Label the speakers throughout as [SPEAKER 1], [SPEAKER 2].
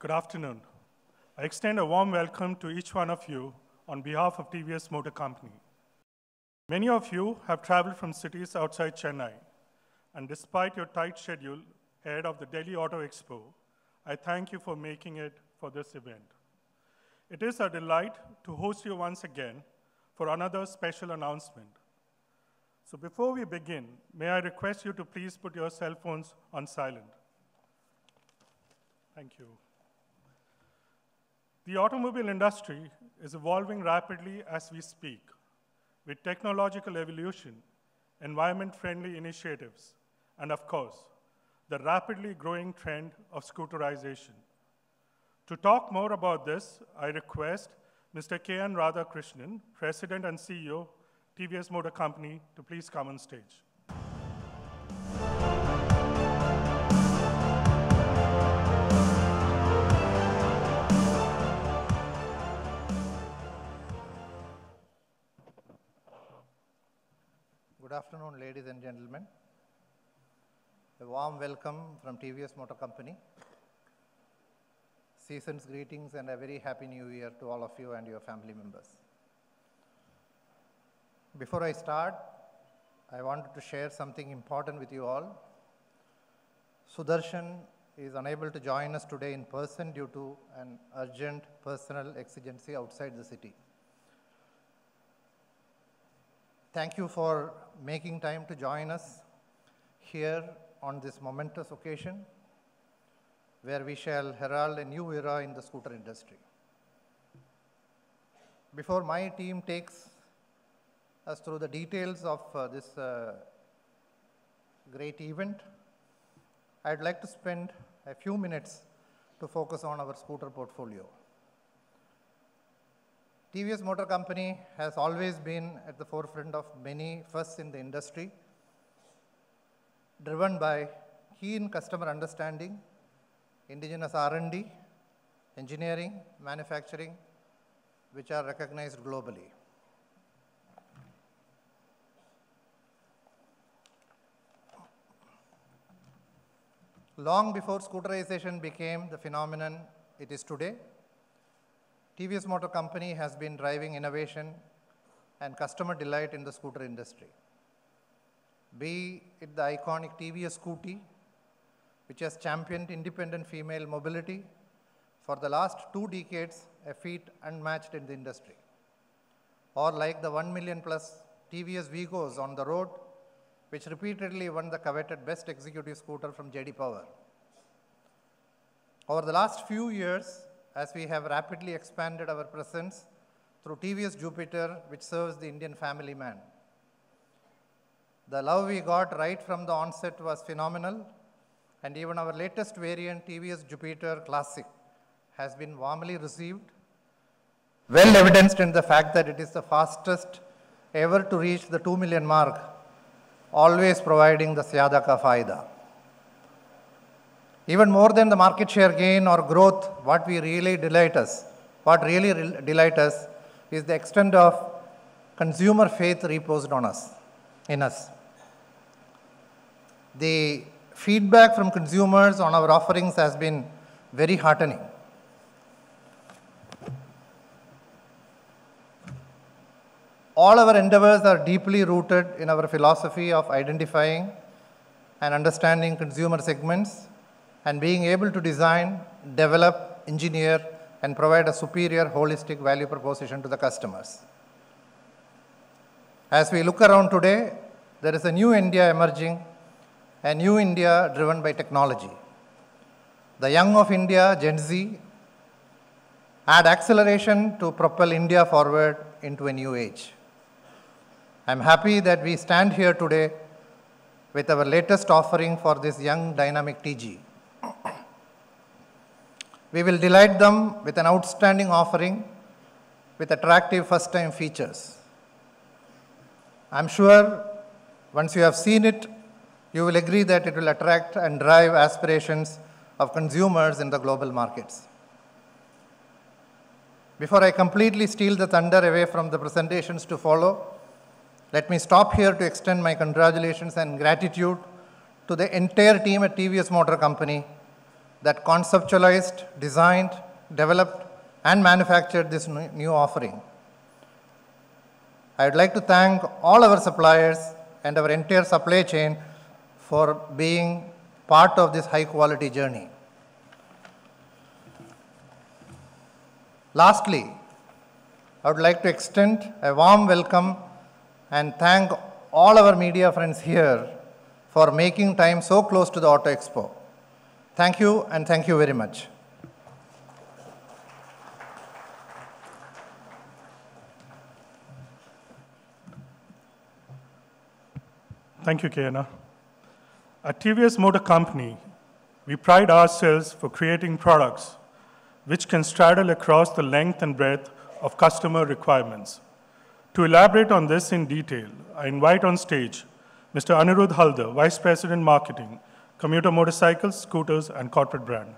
[SPEAKER 1] Good afternoon. I extend a warm welcome to each one of you on behalf of TVS Motor Company. Many of you have traveled from cities outside Chennai, and despite your tight schedule ahead of the Delhi Auto Expo, I thank you for making it for this event. It is a delight to host you once again for another special announcement. So before we begin, may I request you to please put your cell phones on silent. Thank you. The automobile industry is evolving rapidly as we speak, with technological evolution, environment-friendly initiatives, and of course, the rapidly growing trend of scooterization. To talk more about this, I request Mr. K.N. Radhakrishnan, President and CEO, TVS Motor Company, to please come on stage.
[SPEAKER 2] Good afternoon, ladies and gentlemen. A warm welcome from TVS Motor Company. Season's greetings and a very happy new year to all of you and your family members. Before I start, I wanted to share something important with you all. Sudarshan is unable to join us today in person due to an urgent personal exigency outside the city. Thank you for making time to join us here on this momentous occasion where we shall herald a new era in the scooter industry. Before my team takes us through the details of this great event, I'd like to spend a few minutes to focus on our scooter portfolio. TVS Motor Company has always been at the forefront of many firsts in the industry, driven by keen customer understanding, indigenous R&D, engineering, manufacturing, which are recognized globally. Long before scooterization became the phenomenon it is today, TVS Motor Company has been driving innovation and customer delight in the scooter industry. Be it the iconic TVS Scooty, which has championed independent female mobility for the last 2 decades, a feat unmatched in the industry. Or like the 1 million plus TVS Vigos on the road, which repeatedly won the coveted best executive scooter from JD Power. Over the last few years, as we have rapidly expanded our presence through TVS Jupiter, which serves the Indian family man. The love we got right from the onset was phenomenal, and even our latest variant, TVS Jupiter Classic, has been warmly received, well evidenced in the fact that it is the fastest ever to reach the 2 million mark, always providing the Syada ka Faida. Even more than the market share gain or growth, what really delight us is the extent of consumer faith reposed in us. The feedback from consumers on our offerings has been very heartening. All our endeavors are deeply rooted in our philosophy of identifying and understanding consumer segments and being able to design, develop, engineer, and provide a superior holistic value proposition to the customers. As we look around today, there is a new India emerging, a new India driven by technology. The young of India, Gen Z, add acceleration to propel India forward into a new age. I'm happy that we stand here today with our latest offering for this young dynamic TG. We will delight them with an outstanding offering with attractive first-time features. I'm sure once you have seen it, you will agree that it will attract and drive aspirations of consumers in the global markets. Before I completely steal the thunder away from the presentations to follow, let me stop here to extend my congratulations and gratitude to the entire team at TVS Motor Company that conceptualized, designed, developed, and manufactured this new offering. I would like to thank all our suppliers and our entire supply chain for being part of this high-quality journey. Lastly, I would like to extend a warm welcome and thank all our media friends here for making time so close to the Auto Expo. Thank you, and thank you very much.
[SPEAKER 1] Thank you, Kiana. At TVS Motor Company, we pride ourselves for creating products which can straddle across the length and breadth of customer requirements. To elaborate on this in detail, I invite on stage Mr. Anirudh Haldar, Vice President Marketing, Commuter Motorcycles, Scooters, and Corporate Brand.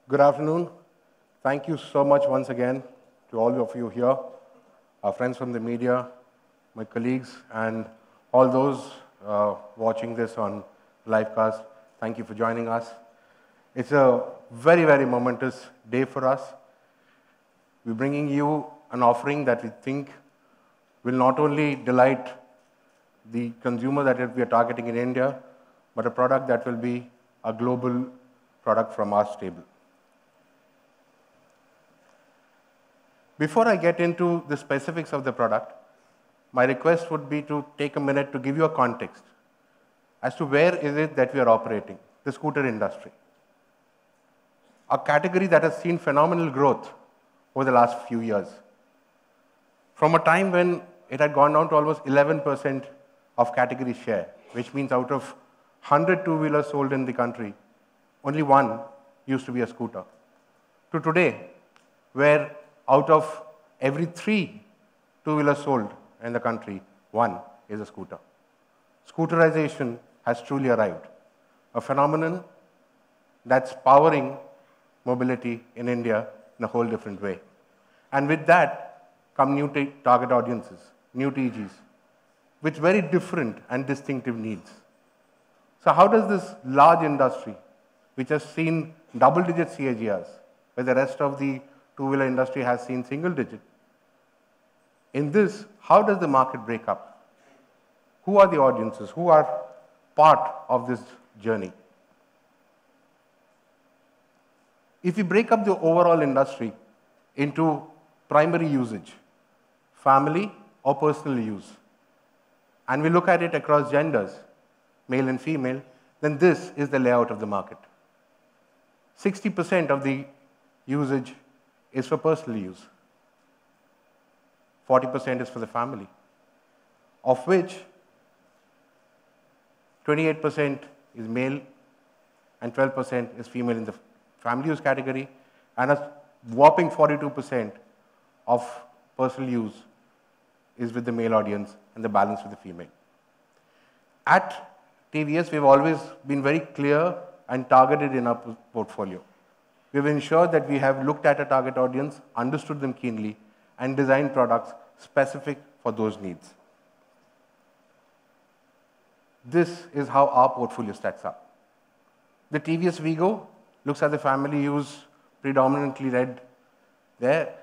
[SPEAKER 3] Good afternoon. Thank you so much once again to all of you here, our friends from the media, my colleagues, and all those watching this on livecast. Thank you for joining us. It's a very, very momentous day for us. We're bringing you an offering that we think will not only delight the consumer that we are targeting in India, but a product that will be a global product from our stable. Before I get into the specifics of the product, my request would be to take a minute to give you a context as to where is it that we are operating, the scooter industry. A category that has seen phenomenal growth over the last few years. From a time when it had gone down to almost 11% of category share, which means out of 100 two-wheelers sold in the country, only one used to be a scooter. To today, where out of every 3 two-wheelers sold in the country, 1 is a scooter. Scooterization has truly arrived, a phenomenon that's powering mobility in India in a whole different way. And with that come new target audiences, new TGs, with very different and distinctive needs. So how does this large industry, which has seen double-digit CAGRs, where the rest of the two-wheeler industry has seen single-digit, in this, how does the market break up? Who are the audiences? Who are part of this journey? If we break up the overall industry into primary usage, family or personal use, and we look at it across genders, male and female, then this is the layout of the market. 60% of the usage is for personal use. 40% is for the family, of which 28% is male and 12% is female in the family use category, and a whopping 42% of personal use is with the male audience and the balance with the female. At TVS, we've always been very clear and targeted in our portfolio. We've ensured that we have looked at a target audience, understood them keenly, and designed products specific for those needs. This is how our portfolio stacks up. The TVS Vigo looks at the family use, predominantly red there.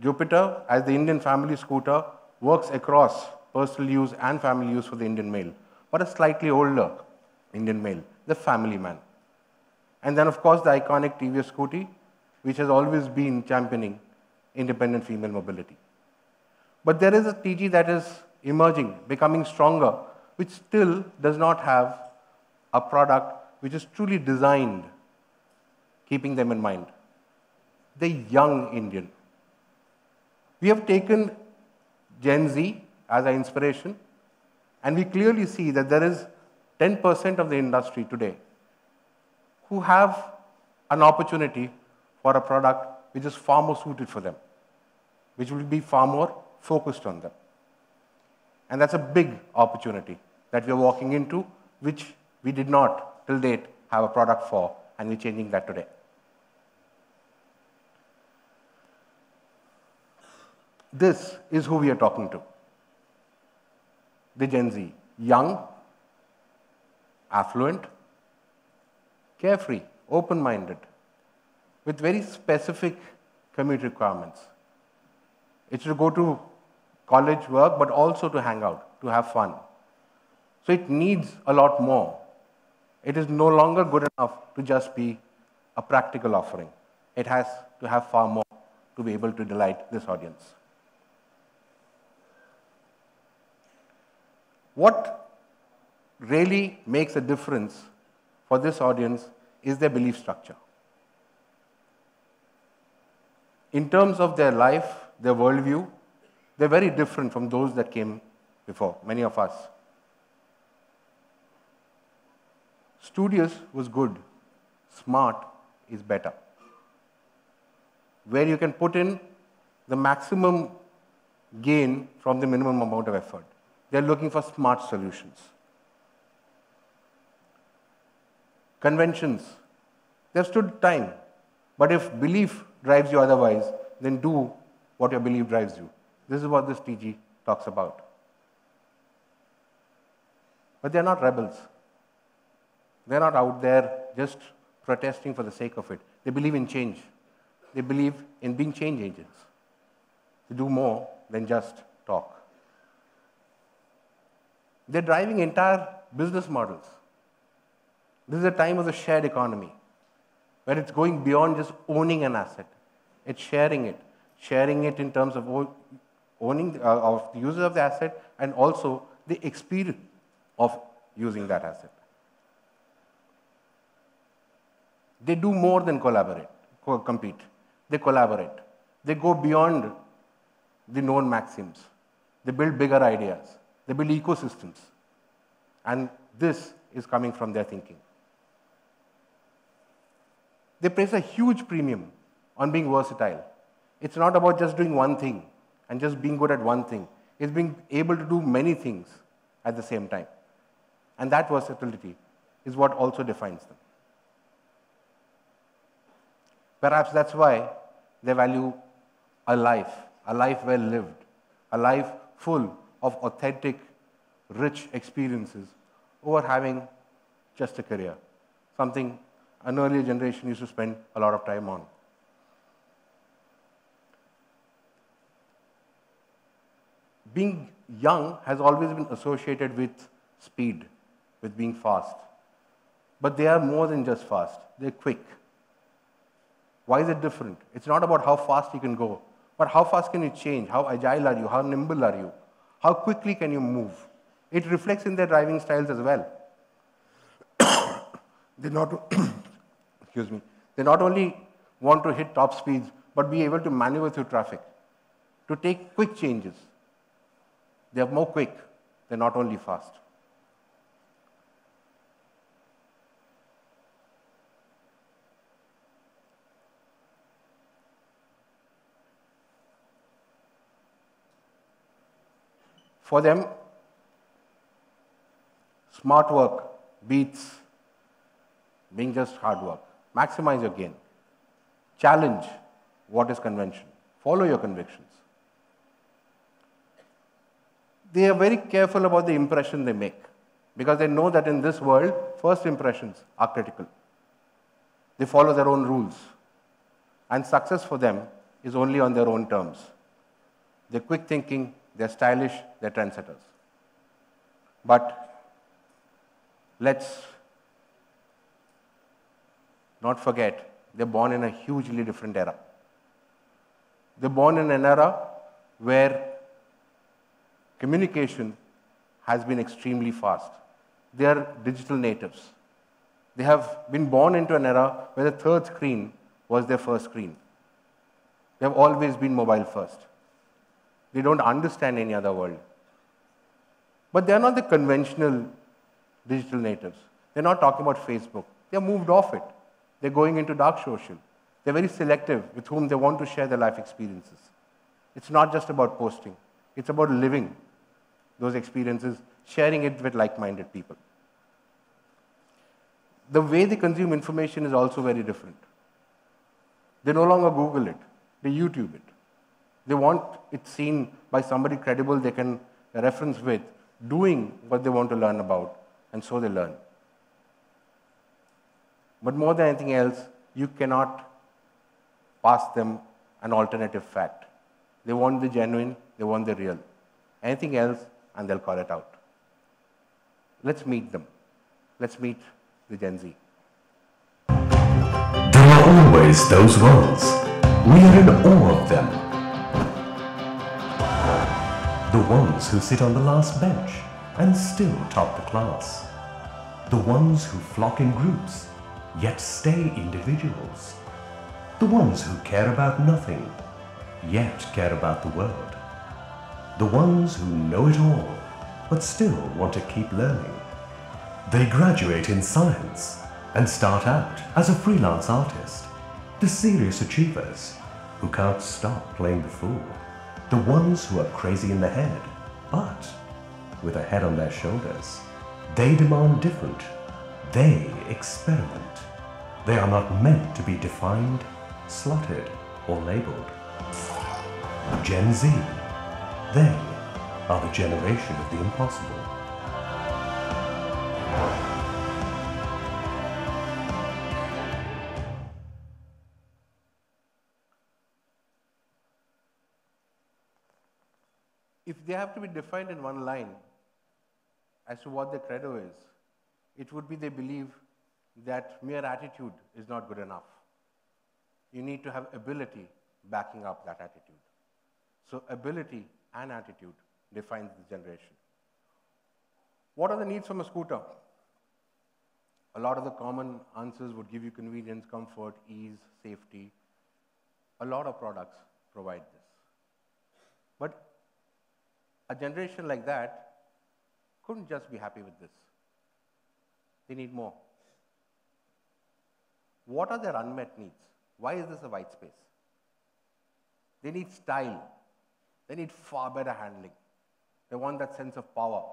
[SPEAKER 3] Jupiter, as the Indian family scooter, works across personal use and family use for the Indian male, but a slightly older Indian male, the family man. And then, of course, the iconic TVS Scooty, which has always been championing independent female mobility. But there is a TG that is emerging, becoming stronger, which still does not have a product which is truly designed, keeping them in mind. The young Indian. We have taken Gen Z as our inspiration, and we clearly see that there is 10% of the industry today who have an opportunity for a product which is far more suited for them, which will be far more focused on them. And that's a big opportunity that we are walking into, which we did not, till date, have a product for, and we're changing that today. This is who we are talking to. The Gen Z, young, affluent, carefree, open-minded, with very specific commute requirements. It's to go to college, work, but also to hang out, to have fun. So it needs a lot more. It is no longer good enough to just be a practical offering. It has to have far more to be able to delight this audience. What really makes a difference for this audience is their belief structure. In terms of their life, their worldview, they're very different from those that came before, many of us. Studious was good, smart is better. Where you can put in the maximum gain from the minimum amount of effort. They're looking for smart solutions. Conventions, they've stood time. But if belief drives you otherwise, then do what your belief drives you. This is what this TG talks about. But they're not rebels. They're not out there just protesting for the sake of it. They believe in change. They believe in being change agents. They do more than just talk. They're driving entire business models. This is a time of the shared economy, where it's going beyond just owning an asset. It's sharing it in terms of owning of the user of the asset and also the experience of using that asset. They do more than compete. They collaborate. They go beyond the known maxims. They build bigger ideas. They build ecosystems. And this is coming from their thinking. They place a huge premium on being versatile. It's not about just doing one thing and just being good at one thing. It's being able to do many things at the same time. And that versatility is what also defines them. Perhaps that's why they value a life well lived, a life full of authentic, rich experiences over having just a career, something an earlier generation used to spend a lot of time on. Being young has always been associated with speed, with being fast. But they are more than just fast, they're quick. Why is it different? It's not about how fast you can go, but how fast can you change? How agile are you? How nimble are you? How quickly can you move? It reflects in their driving styles as well. They not only want to hit top speeds, but be able to maneuver through traffic, to take quick changes. They are more quick, they're not only fast. For them, smart work beats being just hard work. Maximize your gain. Challenge what is convention. Follow your convictions. They are very careful about the impression they make because they know that in this world, first impressions are critical. They follow their own rules. And success for them is only on their own terms. They're quick thinking, they're stylish, they're trendsetters. But let's not forget, they're born in a hugely different era. They're born in an era where communication has been extremely fast. They are digital natives. They have been born into an era where the third screen was their first screen. They have always been mobile first. They don't understand any other world. But they are not the conventional digital natives. They're not talking about Facebook. They're moved off it. They're going into dark social. They're very selective with whom they want to share their life experiences. It's not just about posting. It's about living those experiences, sharing it with like-minded people. the way they consume information is also very different. They no longer Google it, they YouTube it. They want it seen by somebody credible they can reference with, doing what they want to learn about, and so they learn. But more than anything else, you cannot pass them an alternative fact. They want the genuine, they want the real. Anything else, and they'll call it out. Let's meet them. Let's meet the Gen Z.
[SPEAKER 4] There are always those ones. We are in awe of them. The ones who sit on the last bench and still top the class. The ones who flock in groups, yet stay individuals. The ones who care about nothing, yet care about the world. The ones who know it all, but still want to keep learning. They graduate in science and start out as a freelance artist. The serious achievers who can't stop playing the fool. The ones who are crazy in the head, but with a head on their shoulders. They demand different. They experiment. They are not meant to be defined, slotted, or labeled. Gen Z, they are the generation of the impossible.
[SPEAKER 3] If they have to be defined in one line as to what their credo is, it would be they believe that mere attitude is not good enough. You need to have ability backing up that attitude. So ability and attitude defines the generation. What are the needs from a scooter? A lot of the common answers would give you convenience, comfort, ease, safety. A lot of products provide this. But a generation like that couldn't just be happy with this. They need more. What are their unmet needs? Why is this a white space? They need style. They need far better handling. They want that sense of power.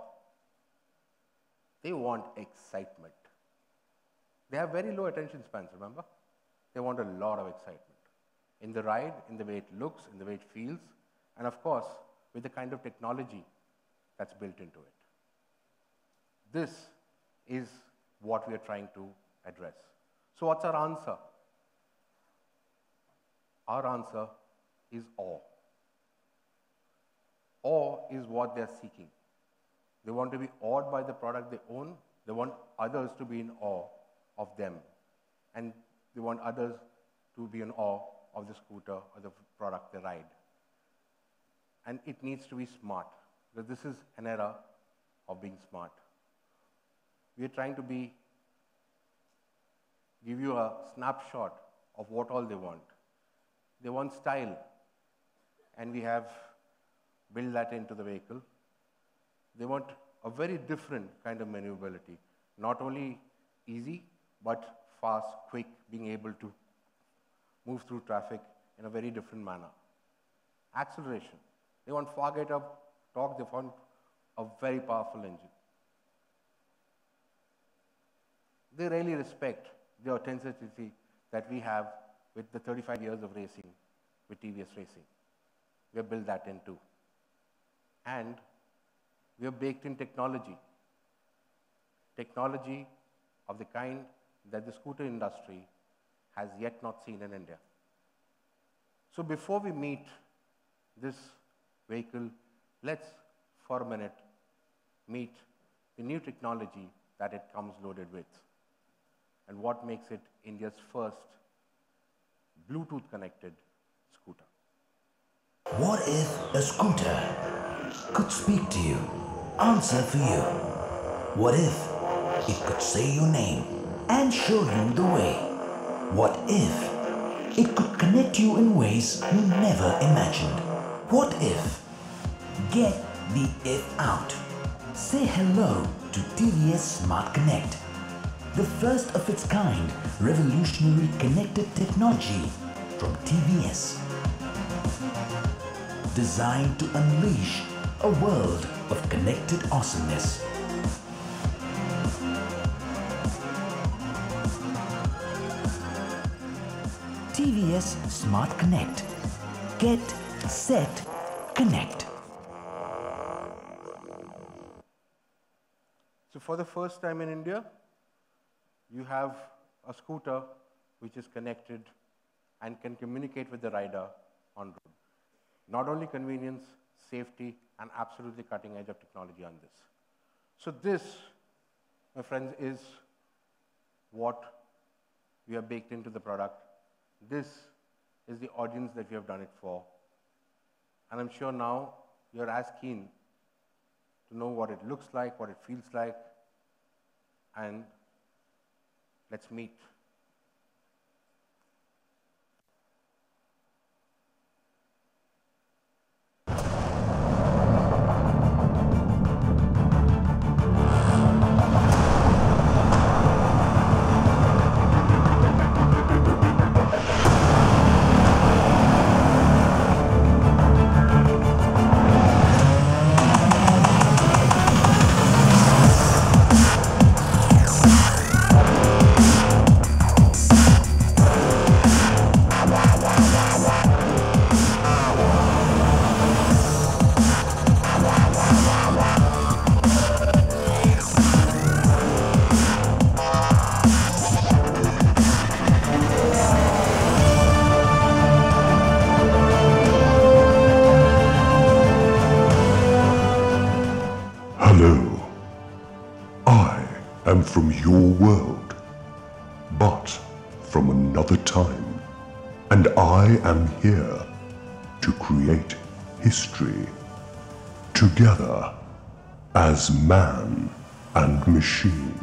[SPEAKER 3] They want excitement. They have very low attention spans, remember? They want a lot of excitement. In the ride, in the way it looks, in the way it feels, and of course, with the kind of technology that's built into it. This is what we are trying to address. So what's our answer? Our answer is awe. Awe is what they're seeking. They want to be awed by the product they own. They want others to be in awe of them. And they want others to be in awe of the scooter or the product they ride. And it needs to be smart, because this is an era of being smart. We are trying to give you a snapshot of what all they want. They want style, and we have built that into the vehicle. They want a very different kind of maneuverability, not only easy, but fast, quick, being able to move through traffic in a very different manner. Acceleration. They want far greater torque. They want a very powerful engine. They really respect the authenticity that we have with the 35 years of racing with TVS Racing. We have built that in too. And we have baked in technology. Technology of the kind that the scooter industry has yet not seen in India. So before we meet this vehicle, let's for a minute meet the new technology that it comes loaded with and what makes it India's first Bluetooth connected scooter.
[SPEAKER 5] What if a scooter could speak to you, answer for you? What if it could say your name and show you the way? What if it could connect you in ways you never imagined? What if? Get the if out. Say hello to TVS Smart Connect, the first of its kind revolutionary connected technology from TVS. Designed to unleash a world of connected awesomeness. TVS Smart Connect. Get, set, connect.
[SPEAKER 3] So for the first time in India, you have a scooter which is connected and can communicate with the rider on road. Not only convenience, safety, and absolutely cutting edge of technology on this. So this, my friends, is what we have baked into the product. This is the audience that we have done it for. And I'm sure now you're as keen to know what it looks like, what it feels like, and let's meet.
[SPEAKER 4] Hello. I am from your world, but from another time, and I am here to create history together as man and machine.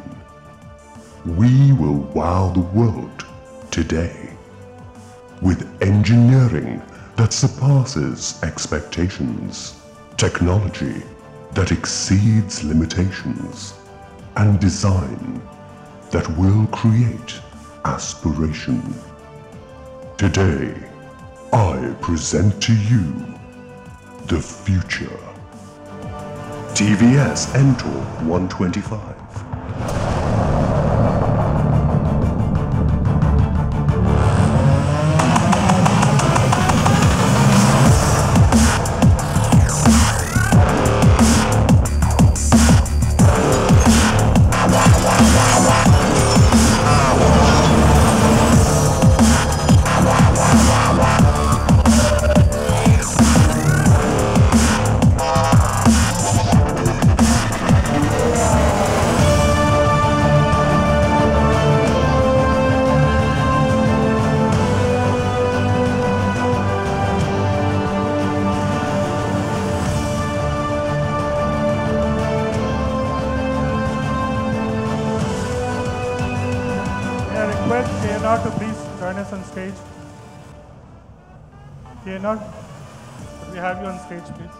[SPEAKER 4] We will wow the world today with engineering that surpasses expectations, technology that exceeds limitations, and design that will create aspiration. Today, I present to you the future. TVS Ntorq 125.
[SPEAKER 1] Request KNR to please join us on stage. KNR, could we have you on stage, please?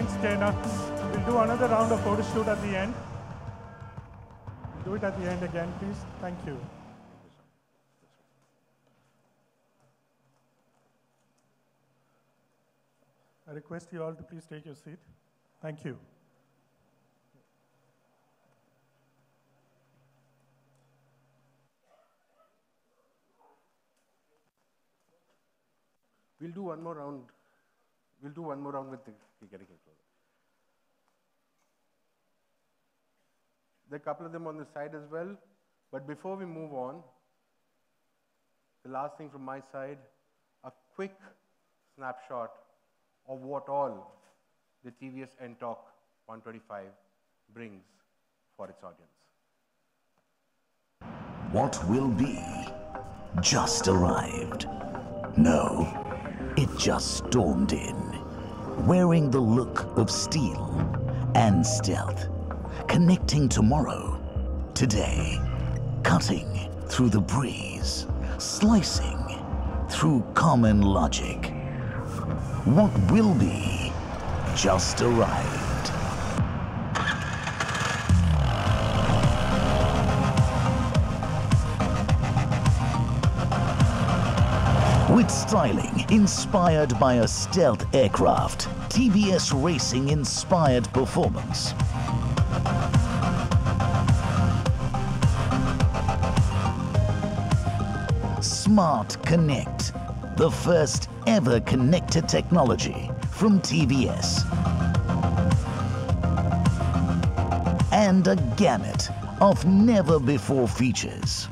[SPEAKER 1] Thanks, Dana. We'll do another round of photo shoot at the end. Do it at the end again, please. Thank you. I request you all to please take your seat. Thank you.
[SPEAKER 3] We'll do one more round. We'll do one more round with the getting it closer. There are a couple of them on the side as well. But before we move on, the last thing from my side, a quick snapshot of what all the TVS NTORQ 125 brings for its audience.
[SPEAKER 5] What will be just arrived. No, it just stormed in, wearing the look of steel and stealth, connecting tomorrow, today, cutting through the breeze, slicing through common logic. What will be just arrived. With styling inspired by a stealth aircraft, TVS Racing inspired performance. Smart Connect, the first ever connected technology from TVS. And a gamut of never-before features.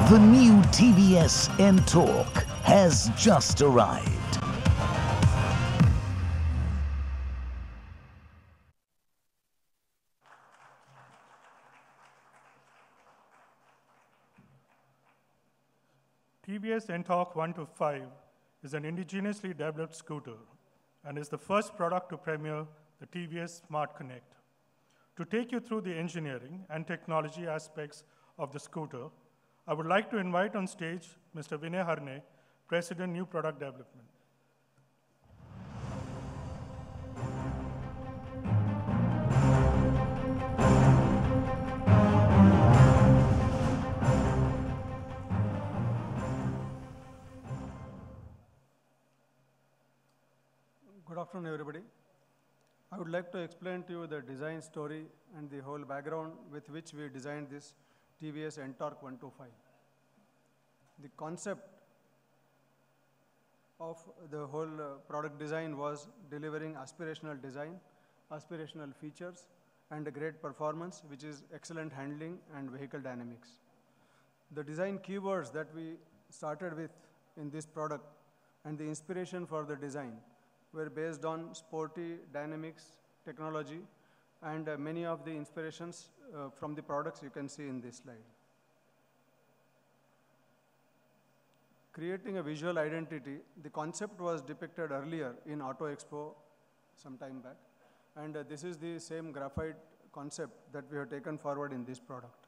[SPEAKER 5] The new TVS NTORQ has just arrived.
[SPEAKER 1] TVS NTORQ 125 is an indigenously developed scooter and is the first product to premiere the TVS Smart Connect. To take you through the engineering and technology aspects of the scooter, I would like to invite on stage Mr. Vinay Harne, President, New Product Development.
[SPEAKER 6] Good afternoon, everybody. I would like to explain to you the design story and the whole background with which we designed this TVS NTORQ 125. The concept of the whole product design was delivering aspirational design, aspirational features, and a great performance, which is excellent handling and vehicle dynamics. The design keywords that we started with in this product and the inspiration for the design were based on sporty dynamics, technology, and many of the inspirations from the products you can see in this slide. Creating a visual identity, the concept was depicted earlier in Auto Expo some time back, and this is the same graphite concept that we have taken forward in this product.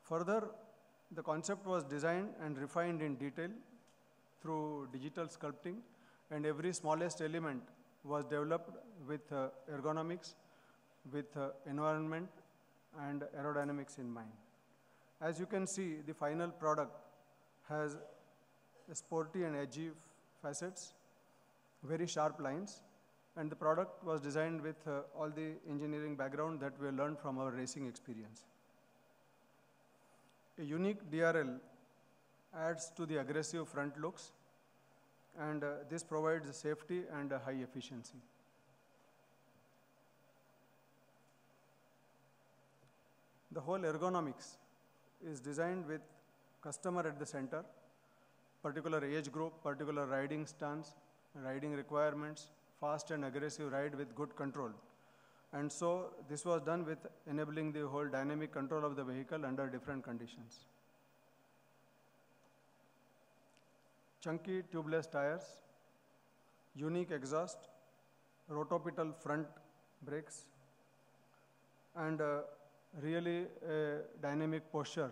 [SPEAKER 6] Further, the concept was designed and refined in detail through digital sculpting, and every smallest element was developed with ergonomics, with environment, and aerodynamics in mind. As you can see, the final product has sporty and edgy facets, very sharp lines, and the product was designed with all the engineering background that we learned from our racing experience. A unique DRL adds to the aggressive front looks, and this provides safety and high efficiency. The whole ergonomics is designed with customer at the center, particular age group, particular riding stance, riding requirements, fast and aggressive ride with good control. And so this was done with enabling the whole dynamic control of the vehicle under different conditions. Chunky tubeless tires, unique exhaust, rotopital front brakes, and really dynamic posture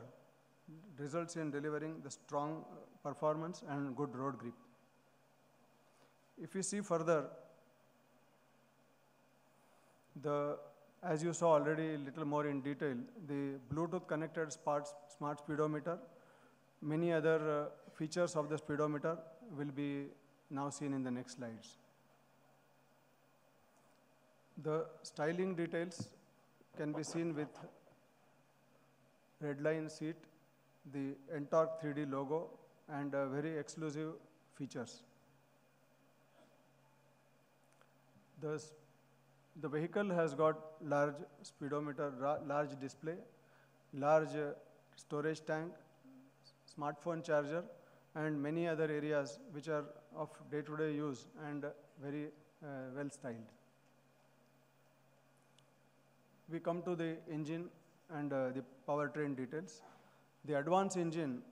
[SPEAKER 6] results in delivering the strong performance and good road grip. If you see further, as you saw already a little more in detail, the Bluetooth connected smart speedometer, many other features of the speedometer will be now seen in the next slides. The styling details can be seen with red line seat, the Ntorq 3D logo, and very exclusive features. The vehicle has got large speedometer, large display, large storage tank, smartphone charger, and many other areas which are of day-to-day use and very well styled. We come to the engine and the powertrain details. The advanced engine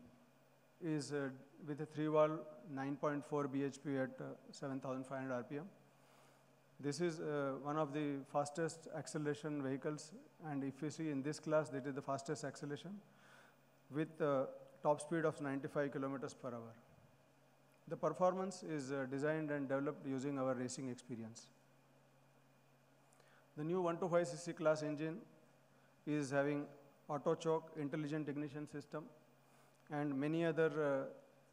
[SPEAKER 6] is with a 3-valve 9.4 bhp at 7,500 rpm. This is one of the fastest acceleration vehicles, and if you see in this class, that is the fastest acceleration with top speed of 95 kilometers per hour. The performance is designed and developed using our racing experience. The new 125cc class engine is having auto choke, intelligent ignition system, and many other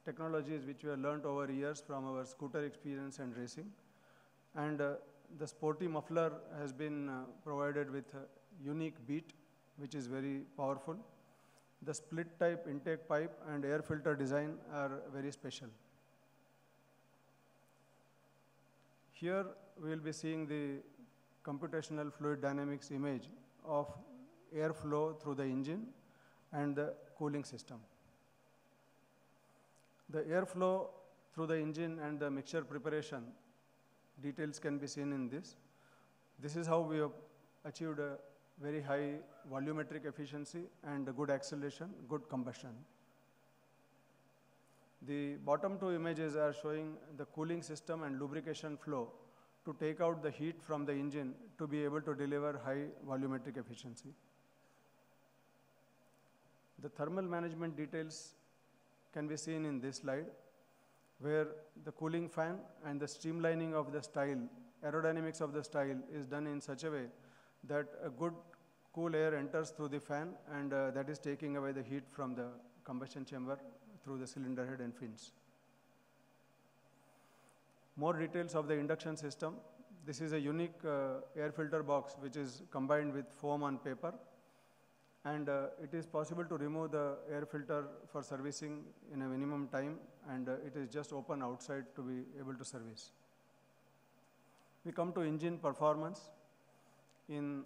[SPEAKER 6] technologies which we have learned over years from our scooter experience and racing. And the sporty muffler has been provided with a unique beat, which is very powerful. The split type intake pipe and air filter design are very special. Here we will be seeing the computational fluid dynamics image of airflow through the engine and the cooling system. The airflow through the engine and the mixture preparation details can be seen in this. This is how we have achieved a very high volumetric efficiency and a good acceleration, good combustion. The bottom two images are showing the cooling system and lubrication flow to take out the heat from the engine to be able to deliver high volumetric efficiency. The thermal management details can be seen in this slide, where the cooling fan and the streamlining of the style, aerodynamics of the style is done in such a way that a good cool air enters through the fan, and that is taking away the heat from the combustion chamber through the cylinder head and fins. More details of the induction system. This is a unique air filter box which is combined with foam on paper, and it is possible to remove the air filter for servicing in a minimum time, and it is just open outside to be able to service. We come to engine performance in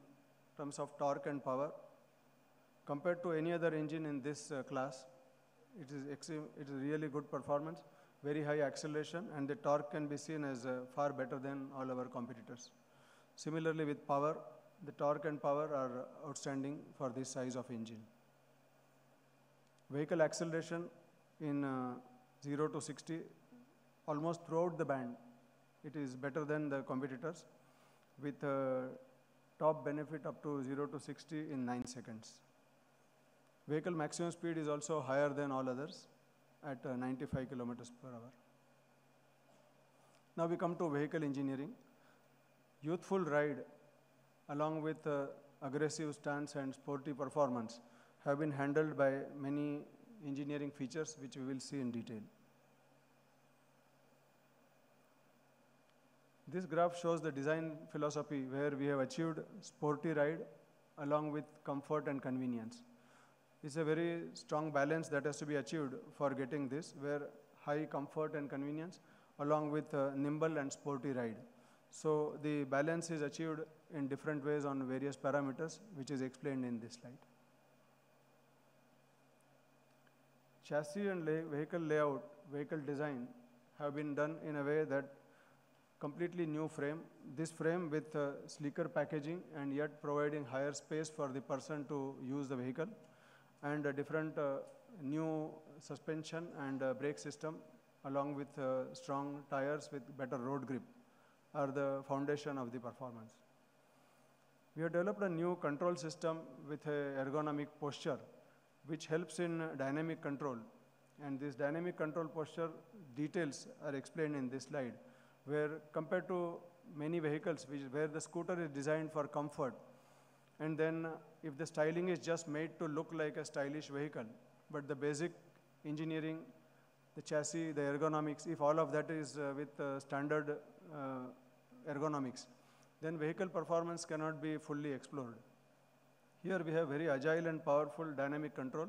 [SPEAKER 6] terms of torque and power. Compared to any other engine in this class, it is really good performance, very high acceleration, and the torque can be seen as far better than all our competitors. Similarly with power, the torque and power are outstanding for this size of engine. Vehicle acceleration in 0 to 60, almost throughout the band, it is better than the competitors, with top benefit up to 0 to 60 in 9 seconds. Vehicle maximum speed is also higher than all others at 95 kilometers per hour. Now we come to vehicle engineering. Youthful ride along with aggressive stance and sporty performance have been handled by many engineering features which we will see in detail. This graph shows the design philosophy where we have achieved sporty ride along with comfort and convenience. It's a very strong balance that has to be achieved for getting this, where high comfort and convenience along with nimble and sporty ride. So the balance is achieved in different ways on various parameters, which is explained in this slide. Chassis and vehicle layout, vehicle design have been done in a way that completely new frame. This frame with sleeker packaging and yet providing higher space for the person to use the vehicle, and a different new suspension and brake system along with strong tires with better road grip are the foundation of the performance. We have developed a new control system with a ergonomic posture which helps in dynamic control, and this dynamic control posture details are explained in this slide, where compared to many vehicles where the scooter is designed for comfort, and then if the styling is just made to look like a stylish vehicle, but the basic engineering, the chassis, the ergonomics, if all of that is with standard ergonomics, then vehicle performance cannot be fully explored. Here we have very agile and powerful dynamic control,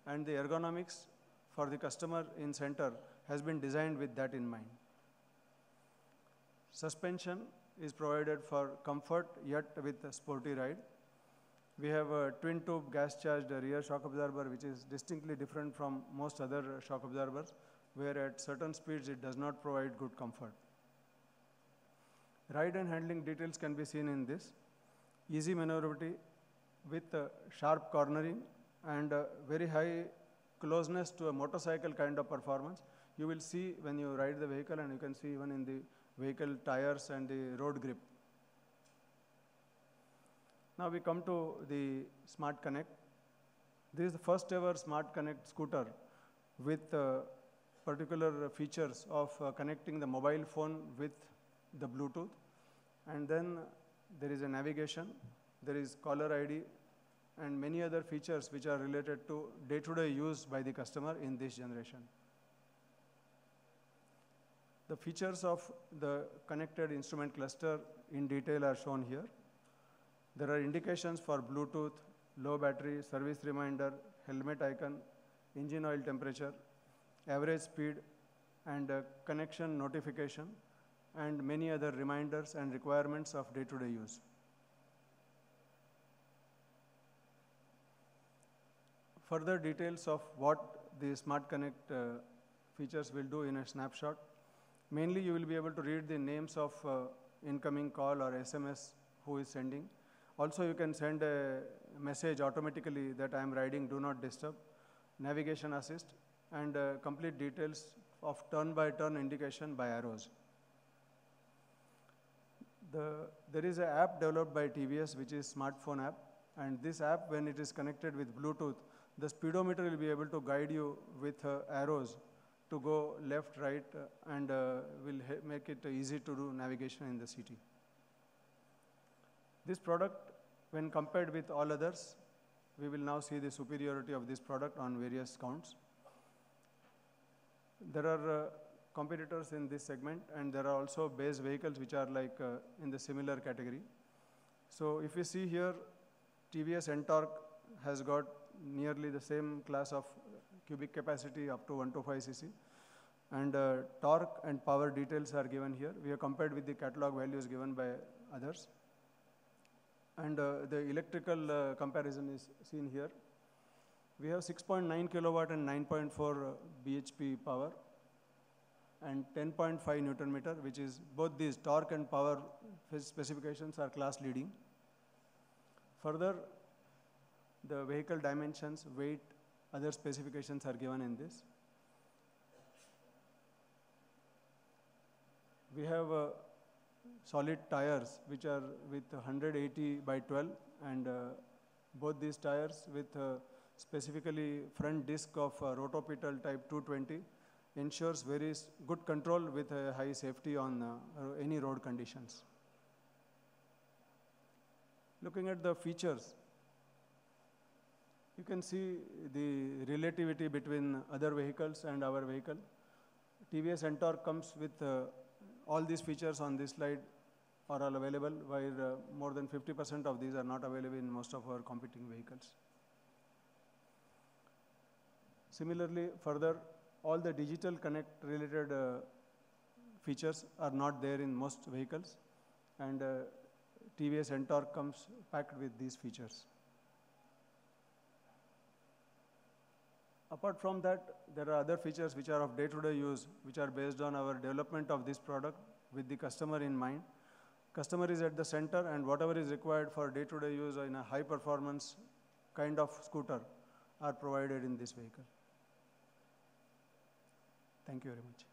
[SPEAKER 6] and the ergonomics for the customer in center has been designed with that in mind. Suspension is provided for comfort yet with a sporty ride. We have a twin tube gas charged rear shock absorber which is distinctly different from most other shock absorbers, where at certain speeds it does not provide good comfort. Ride and handling details can be seen in this. Easy maneuverability with sharp cornering and very high closeness to a motorcycle kind of performance. You will see when you ride the vehicle, and you can see even in the vehicle tires and the road grip. Now we come to the Smart Connect. This is the first ever Smart Connect scooter with particular features of connecting the mobile phone with the Bluetooth, and then there is a navigation, there is caller ID, and many other features which are related to day-to-day use by the customer in this generation. The features of the connected instrument cluster in detail are shown here. There are indications for Bluetooth, low battery, service reminder, helmet icon, engine oil temperature, average speed, and connection notification, and many other reminders and requirements of day-to-day use. Further details of what the Smart Connect features will do in a snapshot. Mainly you will be able to read the names of incoming call or SMS who is sending. Also you can send a message automatically that I am riding, do not disturb, navigation assist, and complete details of turn-by-turn indication by arrows. There is an app developed by TVS which is smartphone app, and this app, when it is connected with Bluetooth, the speedometer will be able to guide you with arrows to go left, right, and will make it easy to do navigation in the city. This product, when compared with all others, we will now see the superiority of this product on various counts. There are competitors in this segment, and there are also base vehicles which are like in the similar category. So if you see here, TVS Ntorq has got nearly the same class of cubic capacity up to 125 cc, and torque and power details are given here. We have compared with the catalog values given by others, and the electrical comparison is seen here. We have 6.9 kilowatt and 9.4 bhp power and 10.5 Newton meter, which is both these torque and power specifications are class leading. Further, the vehicle dimensions, weight, other specifications are given in this. We have solid tires which are with 180 by 12, and both these tires with specifically front disc of rotopetal type 220 ensures very good control with high safety on any road conditions. Looking at the features, you can see the relativity between other vehicles and our vehicle. TVS Ntorq comes with all these features on this slide are all available, while more than 50% of these are not available in most of our competing vehicles. Similarly, further, all the digital connect related features are not there in most vehicles, and TVS Ntorq comes packed with these features. Apart from that, there are other features which are of day-to-day use, which are based on our development of this product with the customer in mind. Customer is at the center, and whatever is required for day-to-day use in a high-performance kind of scooter are provided in this vehicle. Thank you very much.